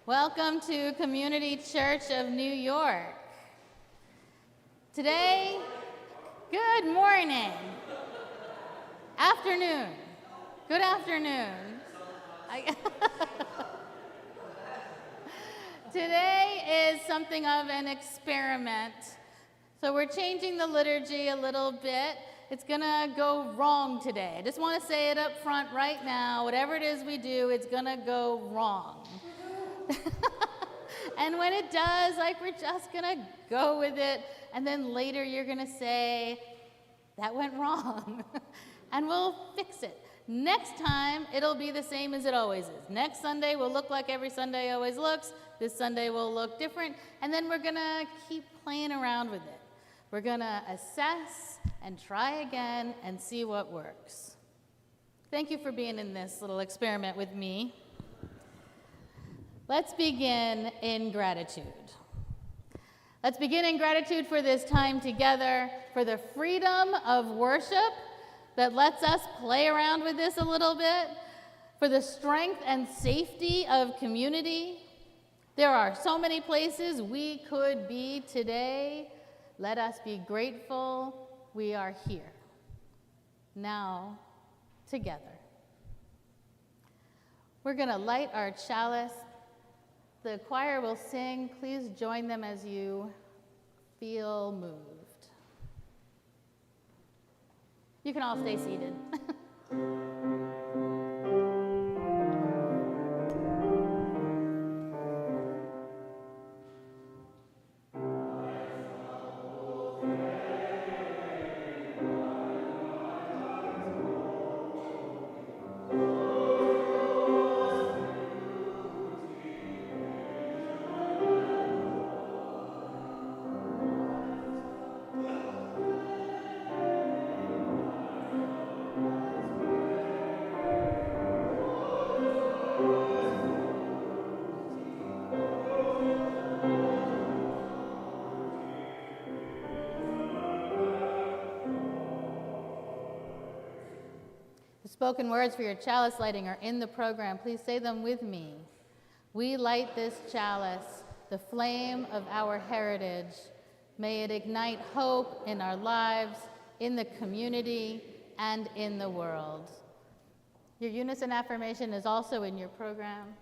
Welcome to Community Church of New York. Today, good morning, afternoon, good afternoon. Today is something of an experiment. So we're changing the liturgy a little bit. It's gonna go wrong today. I just want to say it up front right now. Whatever it is we do, it's gonna go wrong. And when it does, we're just gonna go with it. And then later you're gonna say, that went wrong. And we'll fix it. Next time, it'll be the same as it always is. Next Sunday will look like every Sunday always looks. This Sunday will look different. And then we're gonna keep playing around with it. We're gonna assess and try again and see what works. Thank you for being in this little experiment with me. Let's begin in gratitude. Let's begin in gratitude for this time together, for the freedom of worship that lets us play around with this a little bit, for the strength and safety of community. There are so many places we could be today. Let us be grateful we are here. Now, together. We're going to light our chalice. The choir will sing. Please join them as you feel moved. You can all stay seated. Spoken words for your chalice lighting are in the program. Please say them with me. We light this chalice, the flame of our heritage. May it ignite hope in our lives, in the community, and in the world. Your unison affirmation is also in your program.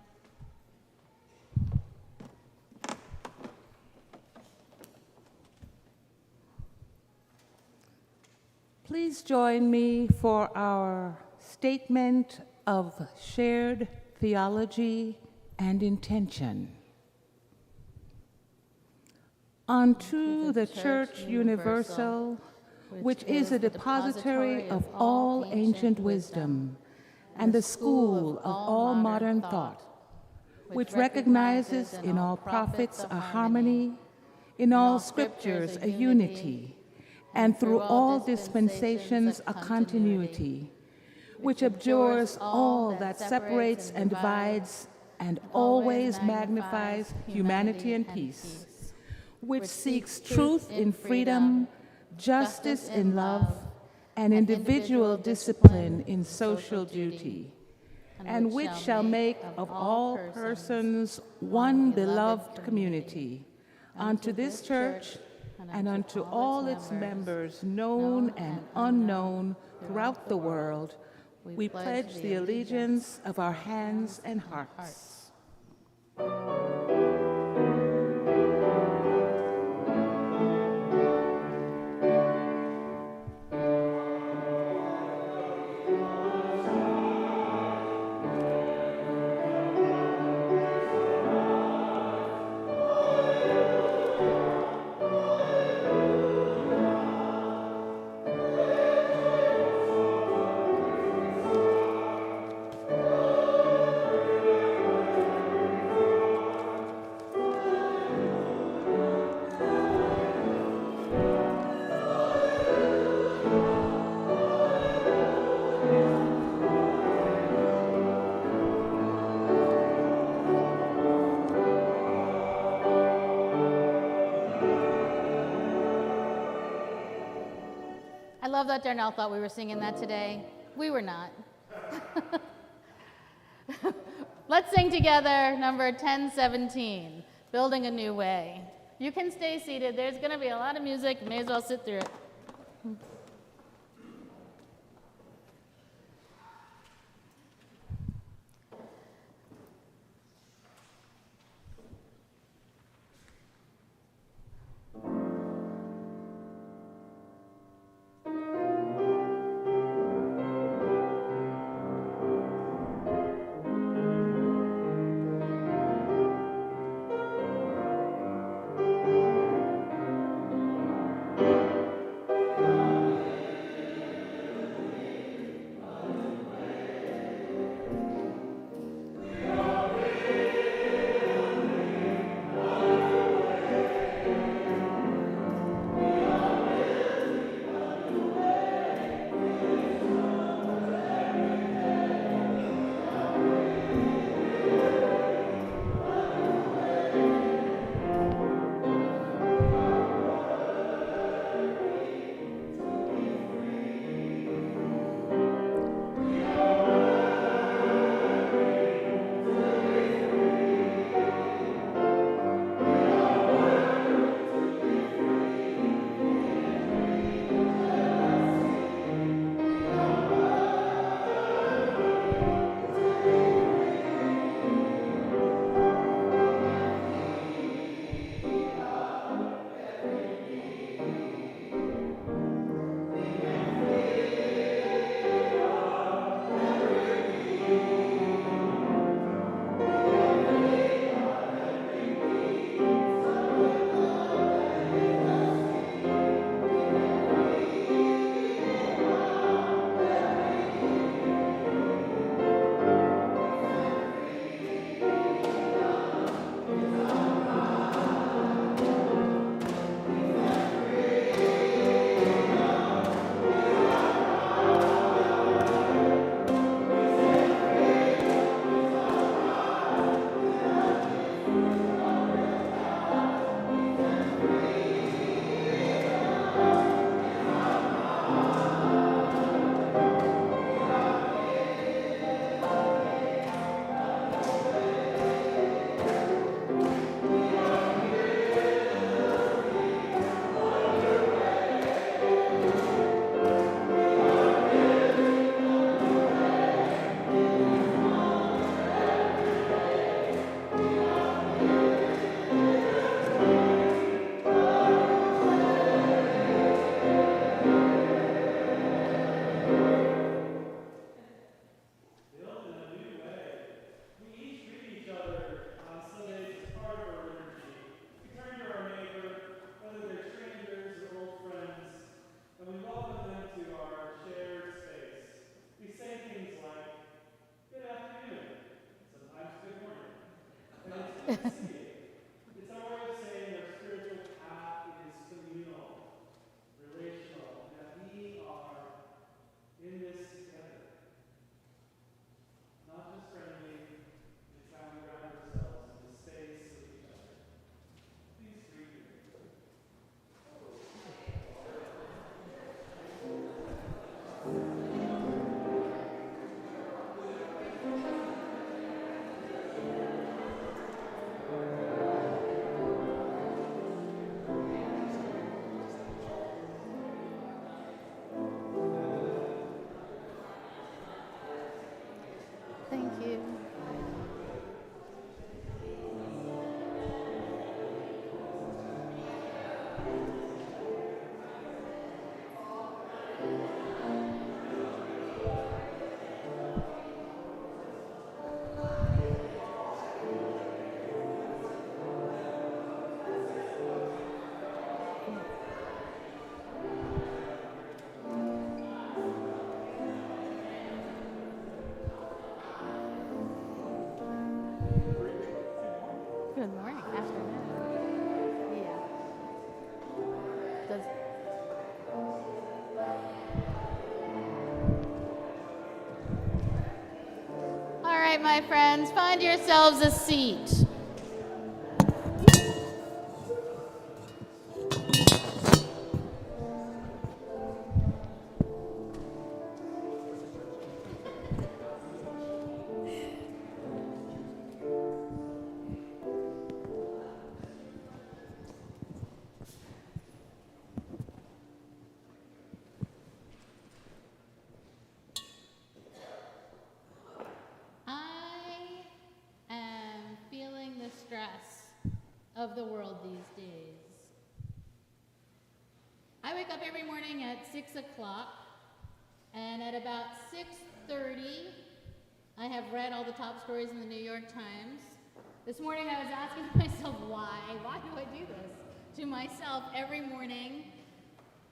Please join me for our statement of shared theology and intention. Unto the Church Universal, which is a depository of all ancient wisdom and the school of all modern thought, which recognizes in all prophets a harmony, in all scriptures a unity, and through all dispensations a continuity, which abjures all that separates and divides and always magnifies humanity and peace, which seeks truth in freedom, justice in love, and individual discipline in social duty, and which shall make of all persons one beloved community, unto this church and unto all its members, known and unknown throughout the world, we pledge the allegiance of our hands and hearts. I love that Darnell thought we were singing that today. We were not. Let's sing together number 1017, Building a New Way. You can stay seated. There's going to be a lot of music. You may as well sit through it. It's our way of saying our spiritual path is communal, relational, that we are in this together. Not just friendly, it's how we ground ourselves in the space of each other. Please greet me. Thank you. Good morning, afternoon. Yeah. Does All right, my friends, find yourselves a seat. of the world these days. I wake up every morning at 6 o'clock, and at about 6:30, I have read all the top stories in the New York Times. This morning I was asking myself why do I do this to myself every morning?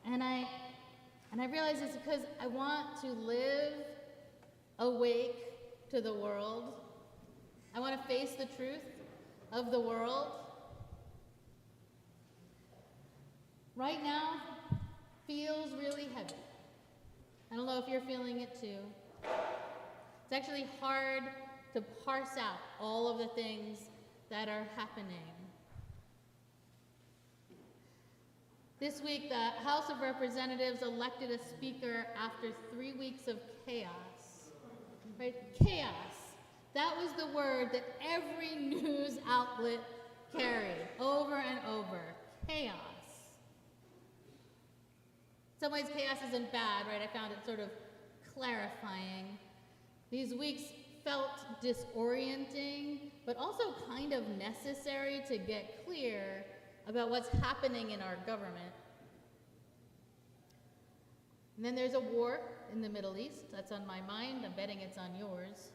And I realized it's because I want to live awake to the world. I want to face the truth of the world. Right now feels really heavy. I don't know if you're feeling it too. It's actually hard to parse out all of the things that are happening. This week, the House of Representatives elected a speaker after 3 weeks of chaos. Right? Chaos. That was the word that every news outlet carried over and over. Chaos. In some ways, chaos isn't bad, right? I found it sort of clarifying. These weeks felt disorienting, but also kind of necessary to get clear about what's happening in our government. And then there's a war in the Middle East. That's on my mind. I'm betting it's on yours.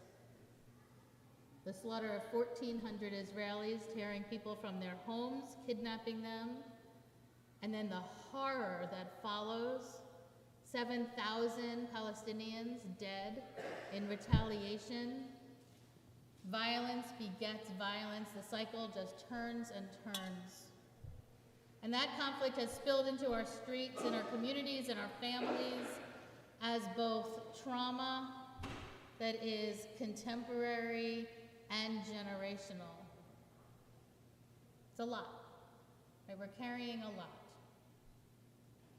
The slaughter of 1,400 Israelis, tearing people from their homes, kidnapping them, and then the horror that follows. 7,000 Palestinians dead in retaliation. Violence begets violence. The cycle just turns and turns. And that conflict has spilled into our streets, in our communities, in our families, as both trauma that is contemporary and generational. It's a lot, right? We're carrying a lot.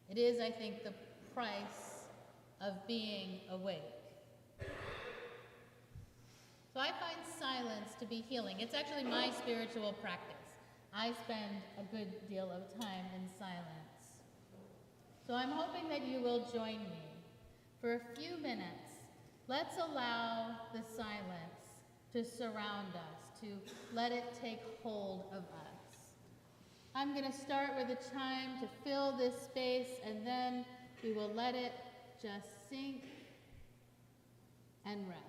It is, I think, the price of being awake. So I find silence to be healing. It's actually my spiritual practice. I spend a good deal of time in silence. So I'm hoping that you will join me. For a few minutes, let's allow the silence to surround us, to let it take hold of us. I'm going to start with a chime to fill this space, and then we will let it just sink and rest.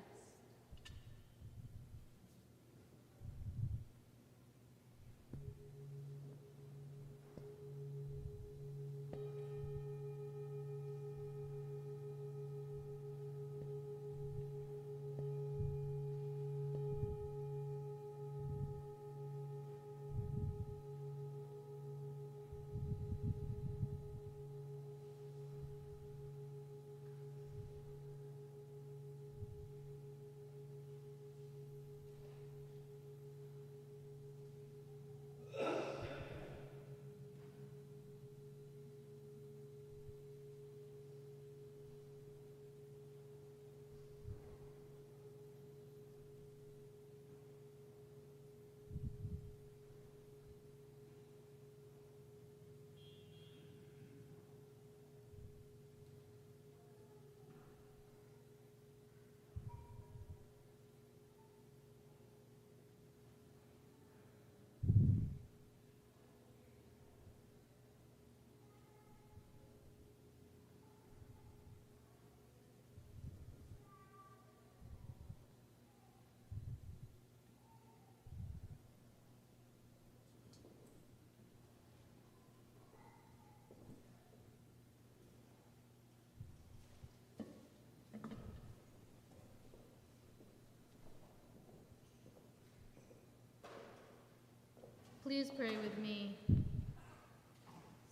Please pray with me.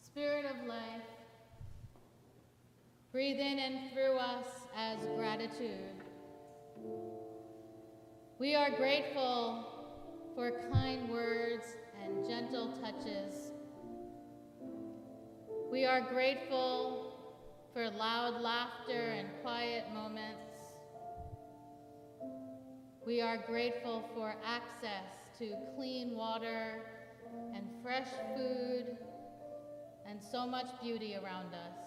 Spirit of life, breathe in and through us as gratitude. We are grateful for kind words and gentle touches. We are grateful for loud laughter and quiet moments. We are grateful for access to clean water and fresh food and so much beauty around us.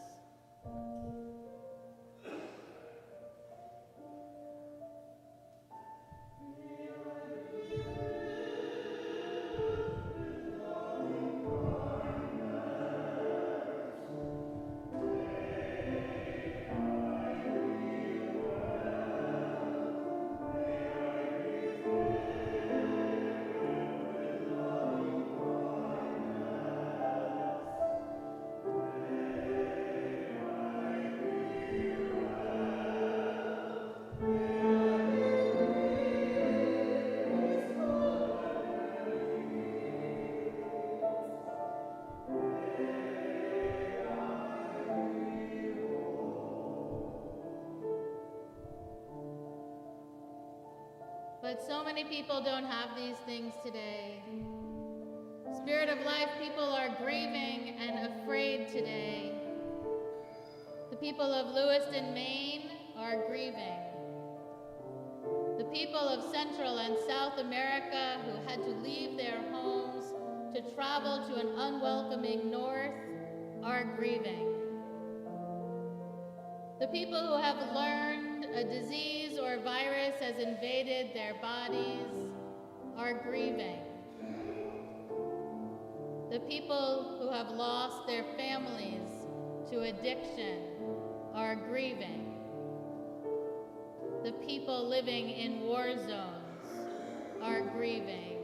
But so many people don't have these things today. Spirit of life, people are grieving and afraid today. The people of Lewiston, Maine are grieving. The people of Central and South America who had to leave their homes to travel to an unwelcoming north are grieving. The people who have learned a disease or virus has invaded their bodies are grieving. The people who have lost their families to addiction are grieving. The people living in war zones are grieving.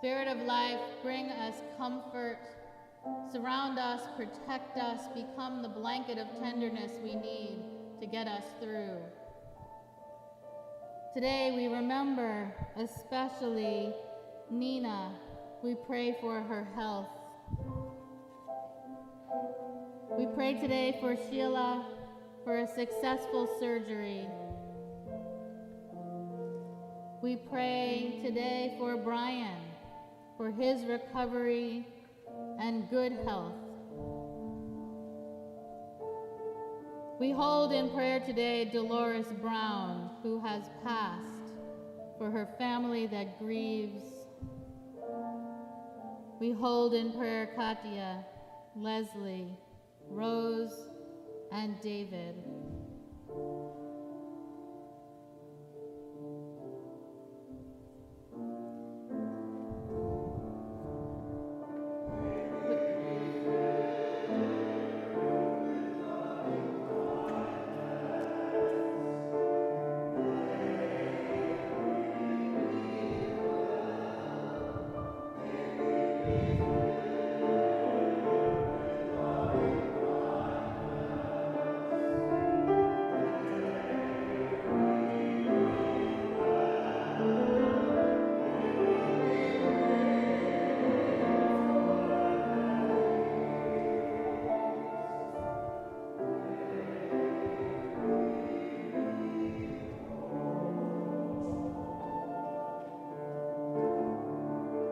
Spirit of life, bring us comfort, surround us, protect us, become the blanket of tenderness we need to get us through. Today we remember especially Nina. We pray for her health. We pray today for Sheila for a successful surgery. We pray today for Brian for his recovery and good health. We hold in prayer today Dolores Brown, who has passed, for her family that grieves. We hold in prayer Katia, Leslie, Rose, and David.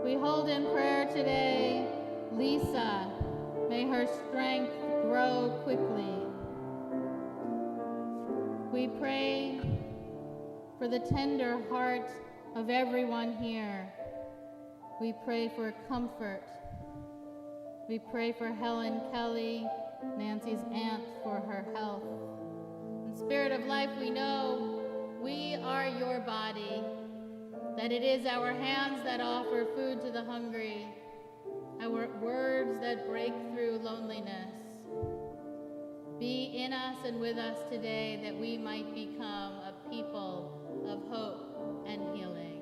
We hold in prayer today Lisa. May her strength grow quickly. We pray for the tender heart of everyone here. We pray for comfort. We pray for Helen Kelly, Nancy's aunt, for her health. In Spirit of life, we know we are your body, that it is our hands that offer food to the hungry, our words that break through loneliness. Be in us and with us today that we might become a people of hope and healing.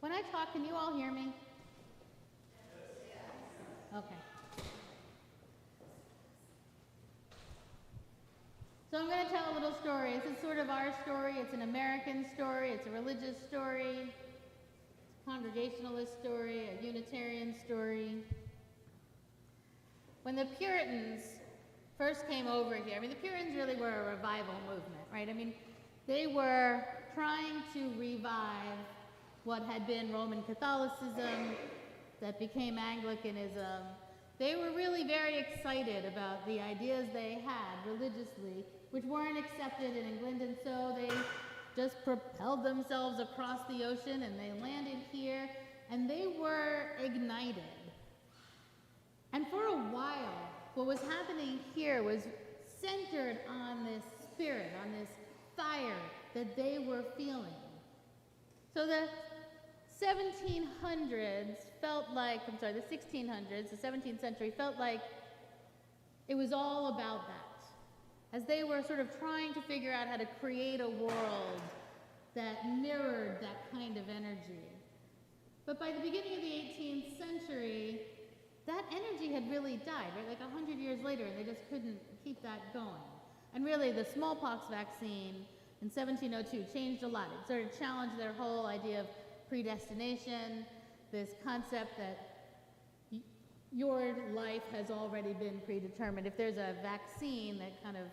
When I talk, can you all hear me? Okay. So I'm going to tell a little story. This is sort of our story. It's an American story. It's a religious story. It's a Congregationalist story, a Unitarian story. When the Puritans first came over here, I mean, the Puritans really were a revival movement, right? I mean, they were trying to revive what had been Roman Catholicism that became Anglicanism. They were really very excited about the ideas they had religiously, which weren't accepted in England, and so they just propelled themselves across the ocean and they landed here, and they were ignited. And for a while, what was happening here was centered on this spirit, on this fire that they were feeling. So the 1700s felt like, the 1600s, the 17th century felt like it was all about that. As they were sort of trying to figure out how to create a world that mirrored that kind of energy. But by the beginning of the 18th century, that energy had really died, right? Like 100 years later, and they just couldn't keep that going. And really, the smallpox vaccine in 1702 changed a lot. It sort of challenged their whole idea of predestination, this concept that your life has already been predetermined. If there's a vaccine, that kind of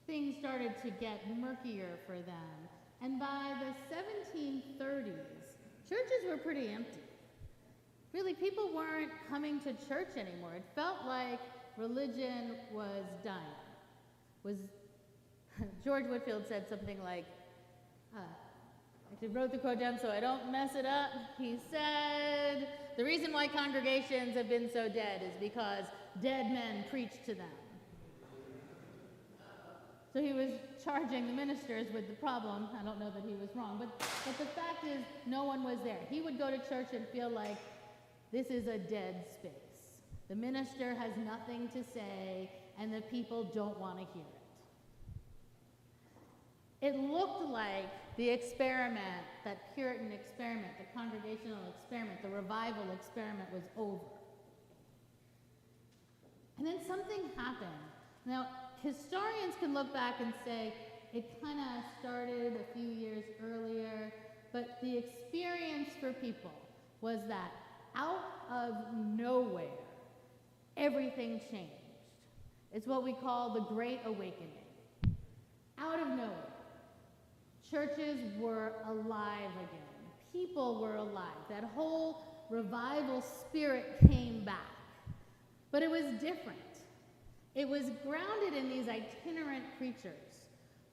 things started to get murkier for them. And by the 1730s, churches were pretty empty. Really, people weren't coming to church anymore. It felt like religion was dying. George Whitefield said something like, I wrote the quote down so I don't mess it up. He said, "The reason why congregations have been so dead is because dead men preach to them." So he was charging the ministers with the problem. I don't know that he was wrong, but the fact is no one was there. He would go to church and feel like this is a dead space. The minister has nothing to say and the people don't want to hear it. It looked like the experiment, that Puritan experiment, the congregational experiment, the revival experiment was over. And then something happened. Now, historians can look back and say it kind of started a few years earlier, but the experience for people was that out of nowhere, everything changed. It's what we call the Great Awakening. Out of nowhere. Churches were alive again. People were alive. That whole revival spirit came back. But it was different. It was grounded in these itinerant preachers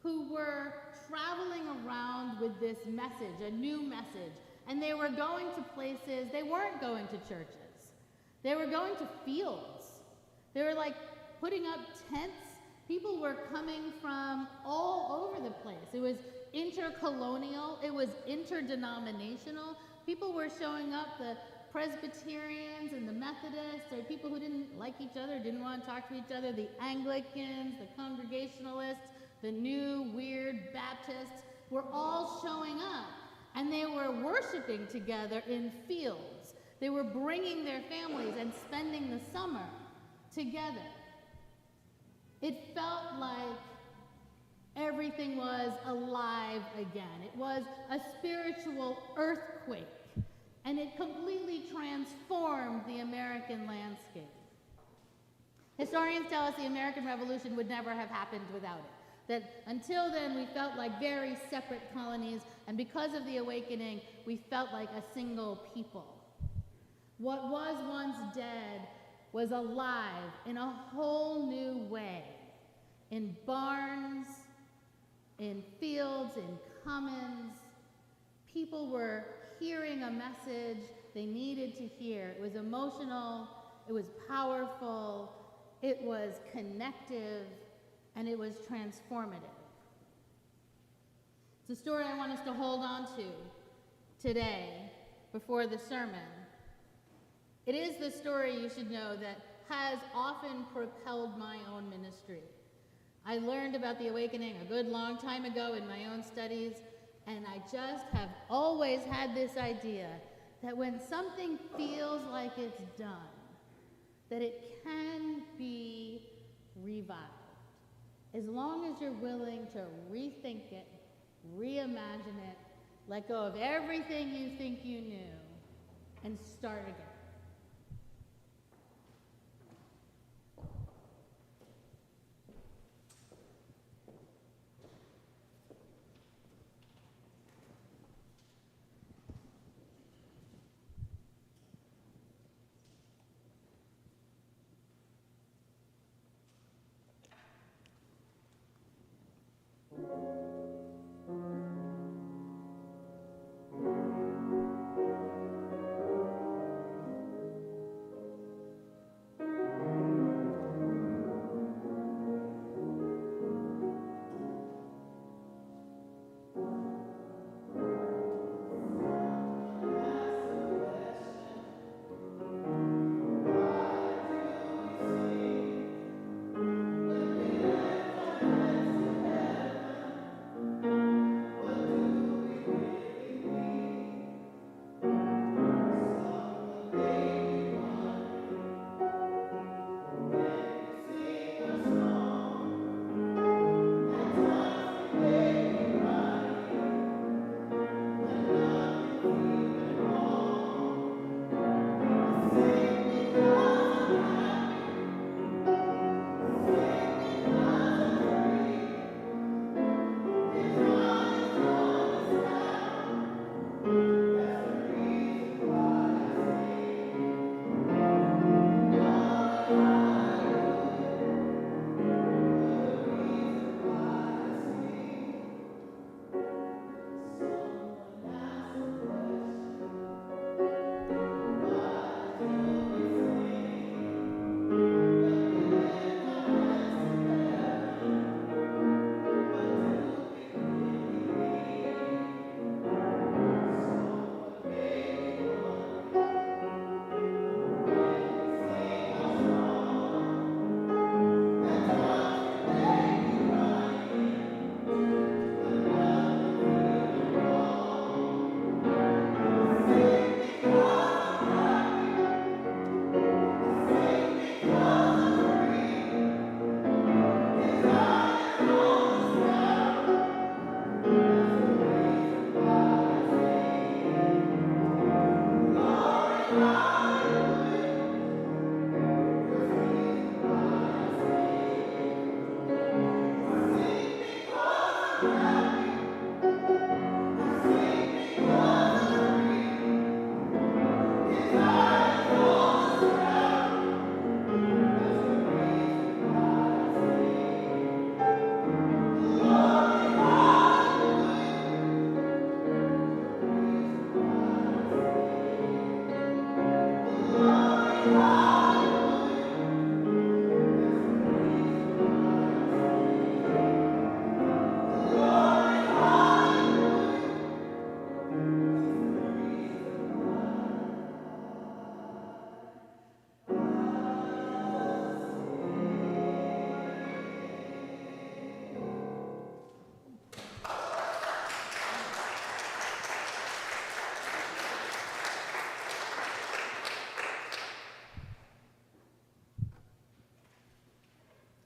who were traveling around with this message, a new message. And they were going to places, they weren't going to churches. They were going to fields. They were like putting up tents. People were coming from all over the place. It was intercolonial, it was interdenominational. People were showing up, the Presbyterians and the Methodists, or people who didn't like each other, didn't want to talk to each other, the Anglicans, the Congregationalists, the new weird Baptists, were all showing up. And they were worshiping together in fields. They were bringing their families and spending the summer together. It felt like everything was alive again. It was a spiritual earthquake, and it completely transformed the American landscape. Historians tell us the American Revolution would never have happened without it. That until then, we felt like very separate colonies, and because of the awakening, we felt like a single people. What was once dead was alive in a whole new way. In barns, in fields, in commons, people were hearing a message they needed to hear. It was emotional, it was powerful, it was connective, and it was transformative. It's a story I want us to hold on to today before the sermon. It is the story, you should know, that has often propelled my own ministry. I learned about the awakening a good long time ago in my own studies, And I just have always had this idea that when something feels like it's done, that it can be revived. As long as you're willing to rethink it, reimagine it, let go of everything you think you knew, and start again.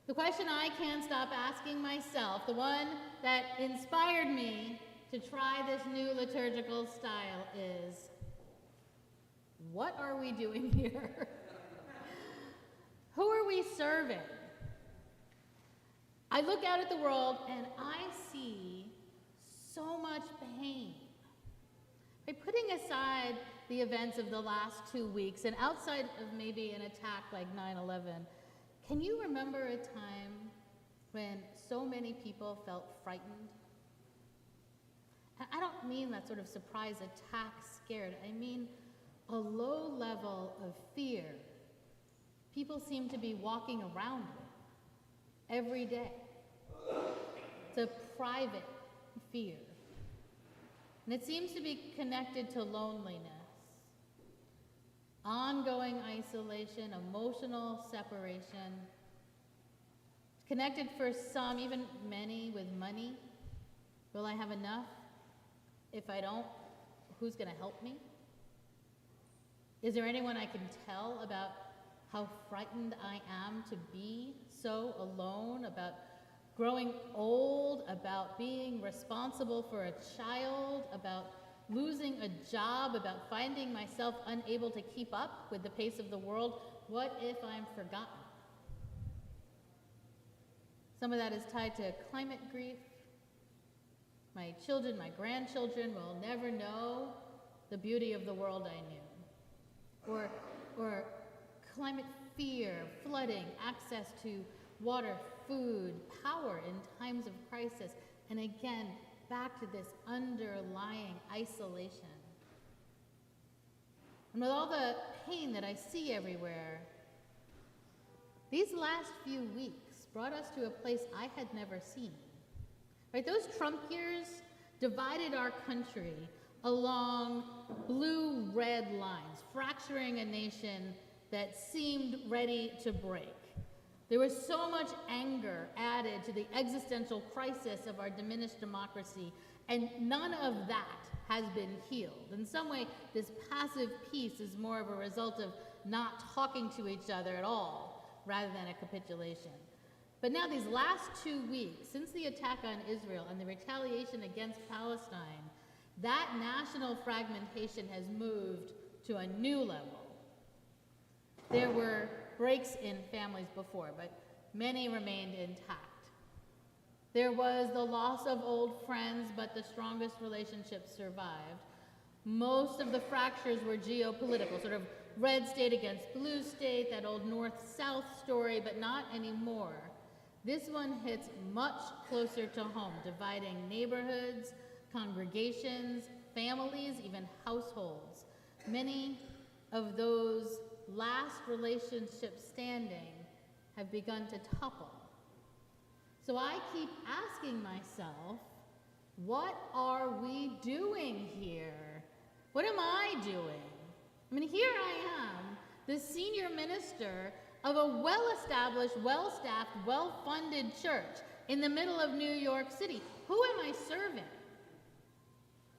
The question I can't stop asking myself, the one that inspired me to try this new liturgical style is, what are we doing here? Who are we serving? I look out at the world and I see so much pain. By putting aside the events of the last 2 weeks and outside of maybe an attack like 9/11, can you remember a time when so many people felt frightened? And I don't mean that sort of surprise attack scared. I mean a low level of fear people seem to be walking around with every day. It's a private fear. And it seems to be connected to loneliness, ongoing isolation, emotional separation. Connected for some, even many, with money. Will I have enough? If I don't, who's going to help me? Is there anyone I can tell about how frightened I am to be so alone, about growing old, about being responsible for a child, about losing a job, about finding myself unable to keep up with the pace of the world? What if I'm forgotten? Some of that is tied to climate grief. My children, my grandchildren will never know the beauty of the world I knew. Or climate fear, flooding, access to water, food, power in times of crisis. And again, back to this underlying isolation. And with all the pain that I see everywhere, these last few weeks brought us to a place I had never seen. Right? Those Trump years divided our country along blue-red lines, fracturing a nation that seemed ready to break. There was so much anger added to the existential crisis of our diminished democracy, and none of that has been healed. In some way, this passive peace is more of a result of not talking to each other at all, rather than a capitulation. But now these last 2 weeks, since the attack on Israel and the retaliation against Palestine, that national fragmentation has moved to a new level. There were breaks in families before, but many remained intact. There was the loss of old friends, but the strongest relationships survived. Most of the fractures were geopolitical, sort of red state against blue state, that old north-south story, but not anymore. This one hits much closer to home, dividing neighborhoods, congregations, families, even households. Many of those last relationships standing have begun to topple. So I keep asking myself, what are we doing here? What am I doing? I mean, here I am, the senior minister of a well-established, well-staffed, well-funded church in the middle of New York City. Who am I serving?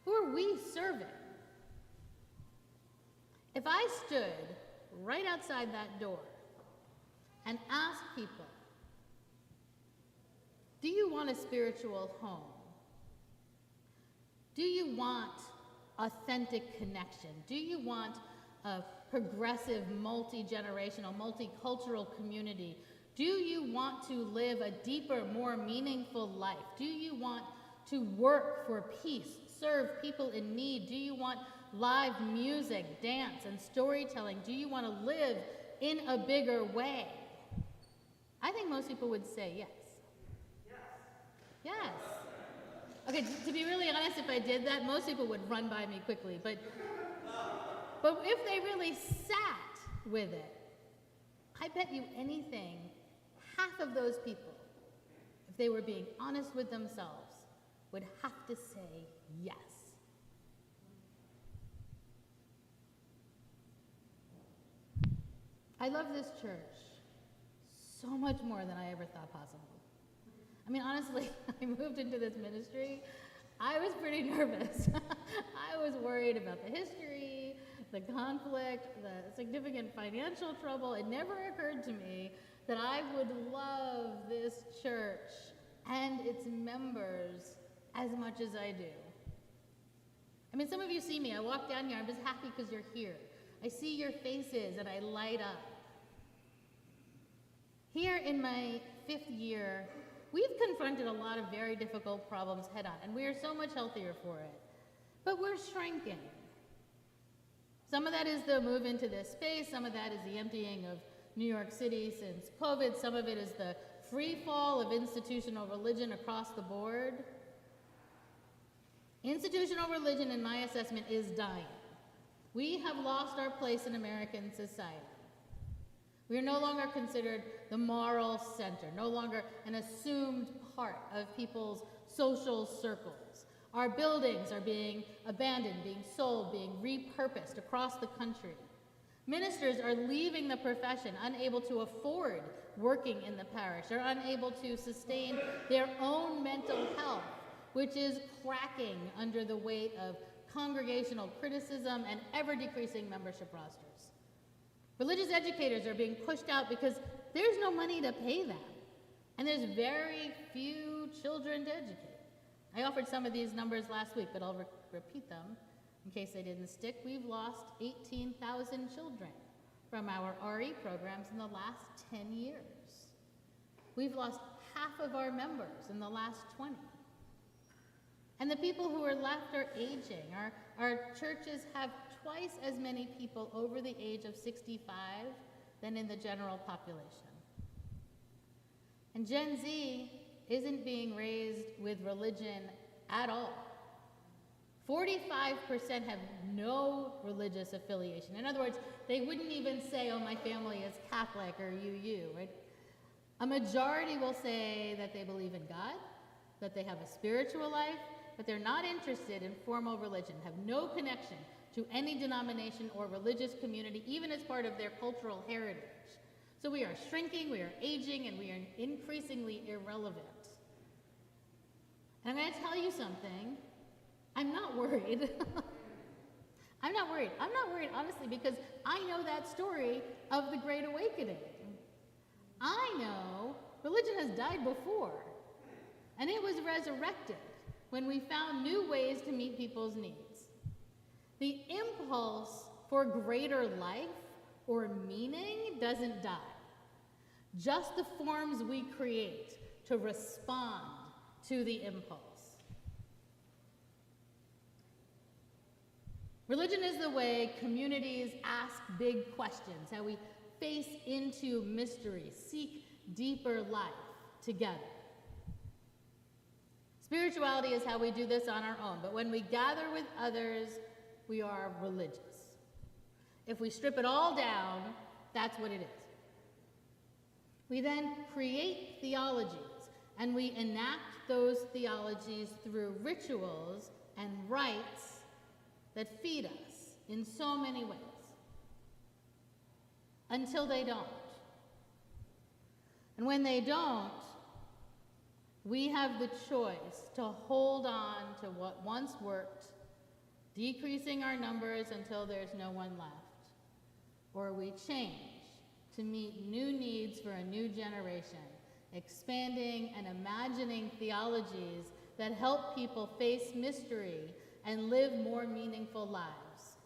Who are we serving? If I stood right outside that door and asked people, do you want a spiritual home? Do you want authentic connection? Do you want a progressive, multi-generational, multicultural community? Do you want to live a deeper, more meaningful life? Do you want to work for peace, serve people in need? Do you want live music, dance, and storytelling? Do you want to live in a bigger way? I think most people would say yes. Yes. Okay, to be really honest, if I did that, most people would run by me quickly. But if they really sat with it, I bet you anything, half of those people, if they were being honest with themselves, would have to say yes. I love this church so much more than I ever thought possible. I mean, honestly, I moved into this ministry, I was pretty nervous. I was worried about the history, the conflict, the significant financial trouble. It never occurred to me that I would love this church and its members as much as I do. I mean, some of you see me. I walk down here. I'm just happy because you're here. I see your faces and I light up. Here in my 5th year, we've confronted a lot of very difficult problems head on, and we are so much healthier for it. But we're shrinking. Some of that is the move into this space. Some of that is the emptying of New York City since COVID. Some of it is the free fall of institutional religion across the board. Institutional religion, in my assessment, is dying. We have lost our place in American society. We are no longer considered the moral center, no longer an assumed part of people's social circles. Our buildings are being abandoned, being sold, being repurposed across the country. Ministers are leaving the profession, unable to afford working in the parish. They're unable to sustain their own mental health which is cracking under the weight of congregational criticism and ever-decreasing membership rosters. Religious educators are being pushed out because there's no money to pay them, and there's very few children to educate. I offered some of these numbers last week, but I'll repeat them in case they didn't stick. We've lost 18,000 children from our RE programs in the last 10 years. We've lost half of our members in the last 20. And the people who are left are aging. Our churches have twice as many people over the age of 65 than in the general population. And Gen Z isn't being raised with religion at all. 45% have no religious affiliation. In other words, they wouldn't even say, oh, my family is Catholic or you, right? A majority will say that they believe in God, that they have a spiritual life, but they're not interested in formal religion, have no connection to any denomination or religious community, even as part of their cultural heritage. So we are shrinking, we are aging, and we are increasingly irrelevant. And I'm going to tell you something. I'm not worried. I'm not worried. I'm not worried, honestly, because I know that story of the Great Awakening. I know religion has died before, and it was resurrected when we found new ways to meet people's needs. The impulse for greater life or meaning doesn't die. Just the forms we create to respond to the impulse. Religion is the way communities ask big questions, how we face into mystery, seek deeper life together. Spirituality is how we do this on our own, but when we gather with others, we are religious. If we strip it all down, that's what it is. We then create theologies, and we enact those theologies through rituals and rites that feed us in so many ways, until they don't. And when they don't, we have the choice to hold on to what once worked, decreasing our numbers until there's no one left, or we change to meet new needs for a new generation, expanding and imagining theologies that help people face mystery and live more meaningful lives.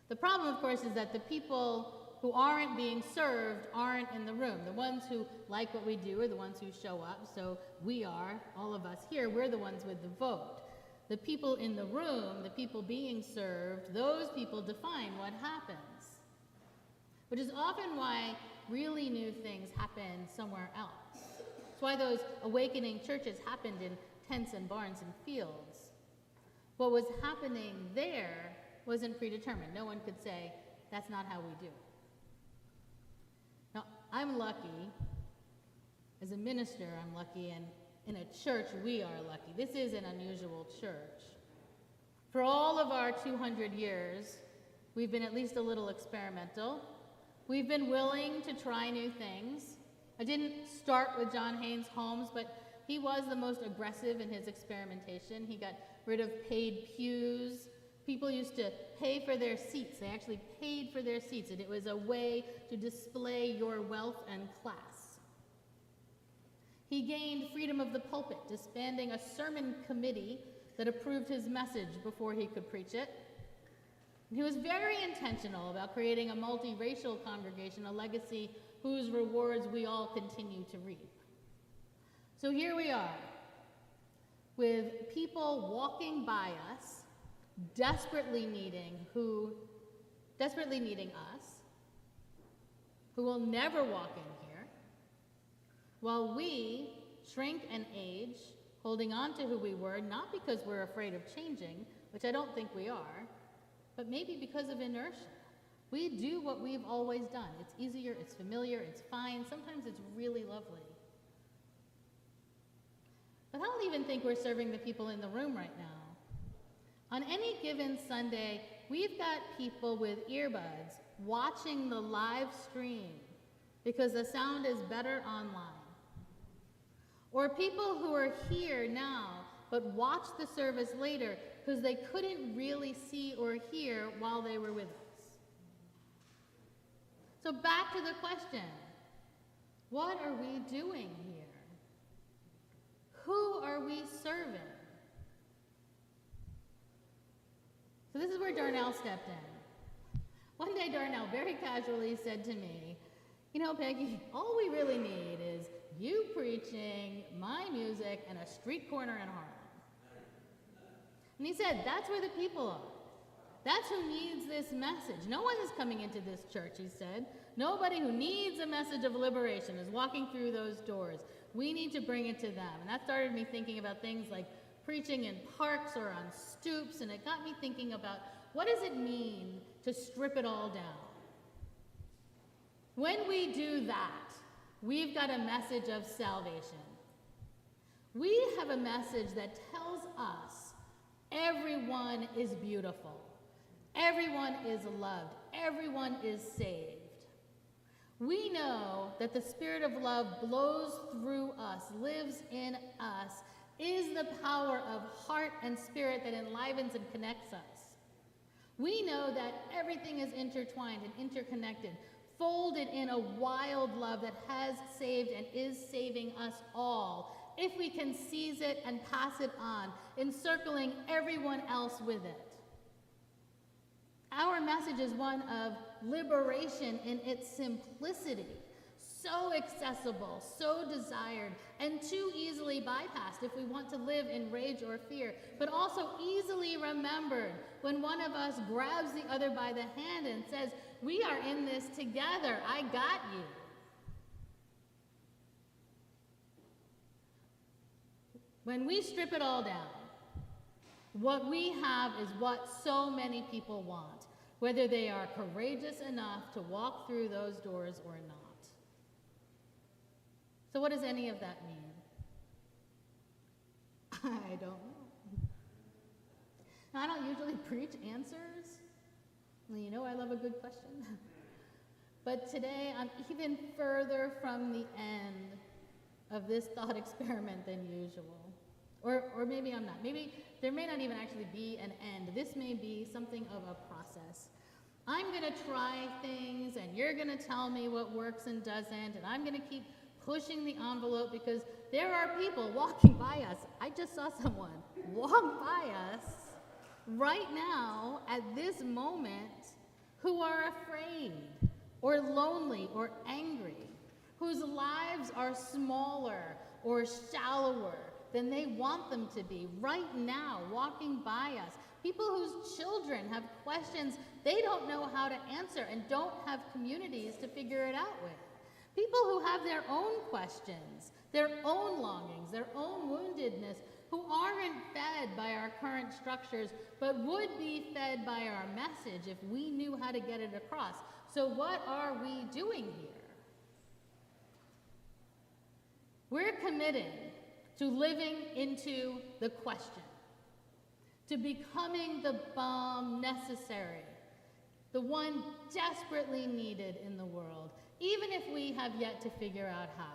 The problem, of course, is that the people who aren't being served aren't in the room. The ones who like what we do are the ones who show up, so we are, all of us here, we're the ones with the vote. The people in the room, the people being served, those people define what happens, which is often why really new things happen somewhere else. It's why those awakening churches happened in tents and barns and fields. What was happening there wasn't predetermined. No one could say, that's not how we do it. Now, I'm lucky, as a minister, I'm lucky, and in a church, we are lucky. This is an unusual church. For all of our 200 years, we've been at least a little experimental. We've been willing to try new things. I didn't start with John Haynes Holmes, but he was the most aggressive in his experimentation. He got rid of paid pews. People used to pay for their seats. They actually paid for their seats, and it was a way to display your wealth and class. He gained freedom of the pulpit, disbanding a sermon committee that approved his message before he could preach it. And he was very intentional about creating a multiracial congregation, a legacy whose rewards we all continue to reap. So here we are, with people walking by us, desperately needing us, who will never walk in here, while we shrink and age, holding on to who we were, not because we're afraid of changing, which I don't think we are, but maybe because of inertia. We do what we've always done. It's easier, it's familiar, it's fine, sometimes it's really lovely. But I don't even think we're serving the people in the room right now. On any given Sunday, we've got people with earbuds watching the live stream because the sound is better online. Or people who are here now but watched the service later because they couldn't really see or hear while they were with us. So back to the question, what are we doing here? Who are we serving? So this is where Darnell stepped in. One day Darnell very casually said to me, you know, Peggy, all we really need is you preaching, my music, and a street corner in Harlem. And he said, that's where the people are. That's who needs this message. No one is coming into this church, he said. Nobody who needs a message of liberation is walking through those doors. We need to bring it to them. And that started me thinking about things like preaching in parks or on stoops, and it got me thinking about what does it mean to strip it all down? When we do that, we've got a message of salvation. We have a message that tells us everyone is beautiful, everyone is loved, everyone is saved. We know that the Spirit of love blows through us, lives in us, is the power of heart and spirit that enlivens and connects us. We know that everything is intertwined and interconnected, folded in a wild love that has saved and is saving us all, if we can seize it and pass it on, encircling everyone else with it. Our message is one of liberation in its simplicity, so accessible, so desired, and too easily bypassed if we want to live in rage or fear, but also easily remembered when one of us grabs the other by the hand and says, we are in this together, I got you. When we strip it all down, what we have is what so many people want, whether they are courageous enough to walk through those doors or not. So what does any of that mean? I don't know. Now, I don't usually preach answers. Well, you know I love a good question. But today I'm even further from the end of this thought experiment than usual. Or maybe I'm not. Maybe there may not even actually be an end. This may be something of a process. I'm going to try things, and you're going to tell me what works and doesn't, and I'm going to keep pushing the envelope because there are people walking by us. I just saw someone walk by us right now at this moment who are afraid or lonely or angry, whose lives are smaller or shallower than they want them to be right now, walking by us. People whose children have questions they don't know how to answer and don't have communities to figure it out with. People who have their own questions, their own longings, their own woundedness, who aren't fed by our current structures, but would be fed by our message if we knew how to get it across. So what are we doing here? We're committed to living into the question, to becoming the balm necessary, the one desperately needed in the world, even if we have yet to figure out how.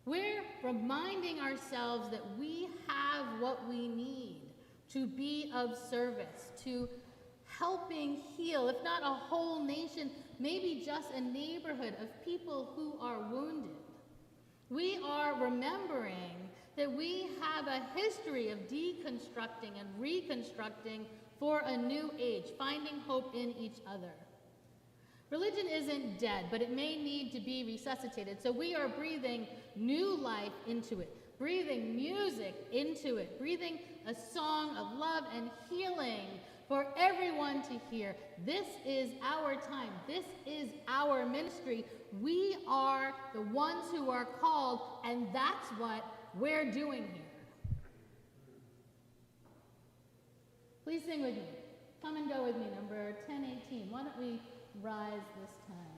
We're reminding ourselves that we have what we need to be of service, to helping heal, if not a whole nation, maybe just a neighborhood of people who are wounded. We are remembering that we have a history of deconstructing and reconstructing for a new age, finding hope in each other. Religion isn't dead, but it may need to be resuscitated. So we are breathing new life into it, breathing music into it, breathing a song of love and healing for everyone to hear. This is our time. This is our ministry. We are the ones who are called, and that's what we're doing here. Please sing with me. Come and go with me, number 1018. Why don't we rise this time?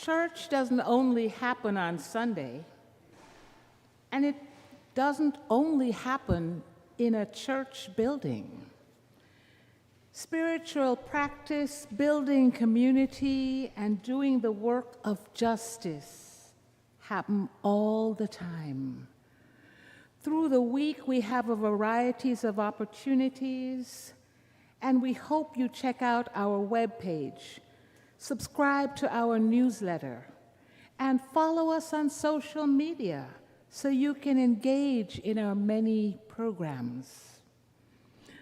Church doesn't only happen on Sunday, and it doesn't only happen in a church building. Spiritual practice, building community, and doing the work of justice happen all the time. Through the week, we have a variety of opportunities, and we hope you check out our webpage, subscribe to our newsletter, and follow us on social media so you can engage in our many programs.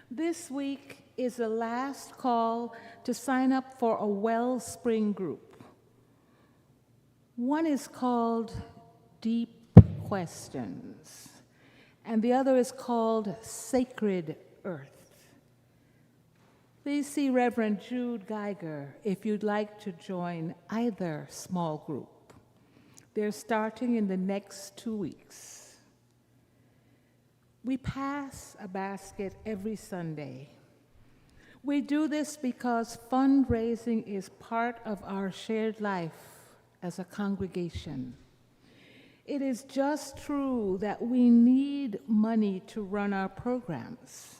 This week is the last call to sign up for a Wellspring group. One is called Deep Questions, and the other is called Sacred Earth. Please see Reverend Jude Geiger if you'd like to join either small group. They're starting in the next 2 weeks. We pass a basket every Sunday. We do this because fundraising is part of our shared life as a congregation. It is just true that we need money to run our programs.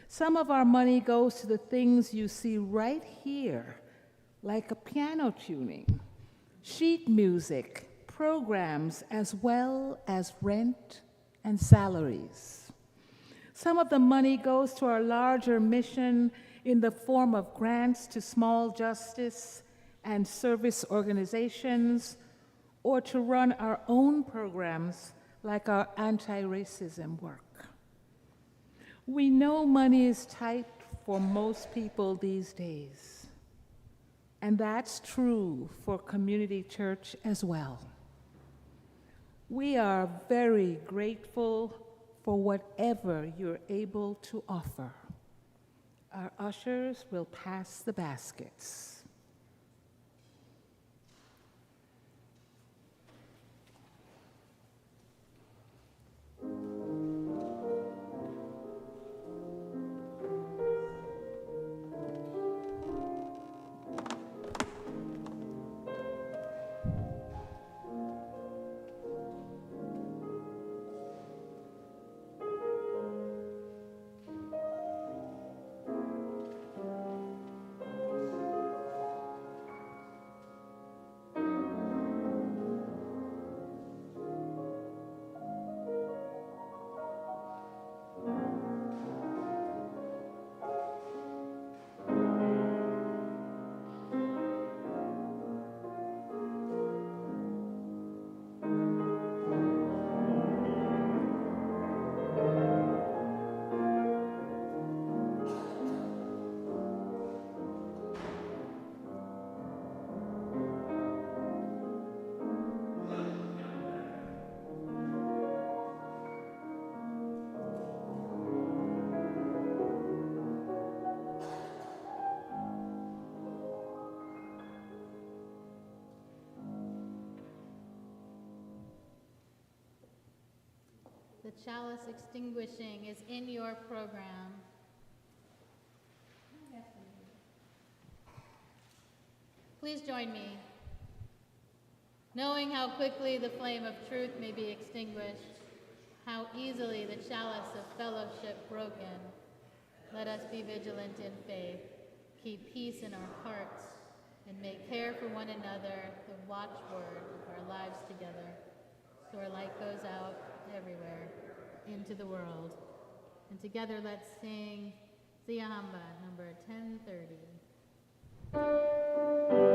Some of our money goes to the things you see right here, like a piano tuning, sheet music, programs, as well as rent and salaries. Some of the money goes to our larger mission in the form of grants to small justice and service organizations, or to run our own programs like our anti-racism work. We know money is tight for most people these days, and that's true for community church as well. We are very grateful for whatever you're able to offer. Our ushers will pass the baskets. The chalice extinguishing is in your program. Please join me. Knowing how quickly the flame of truth may be extinguished, how easily the chalice of fellowship broken, let us be vigilant in faith, keep peace in our hearts, and make care for one another the watchword of our lives together, so our light goes out everywhere into the world. And together let's sing Ziyahamba, number 1030.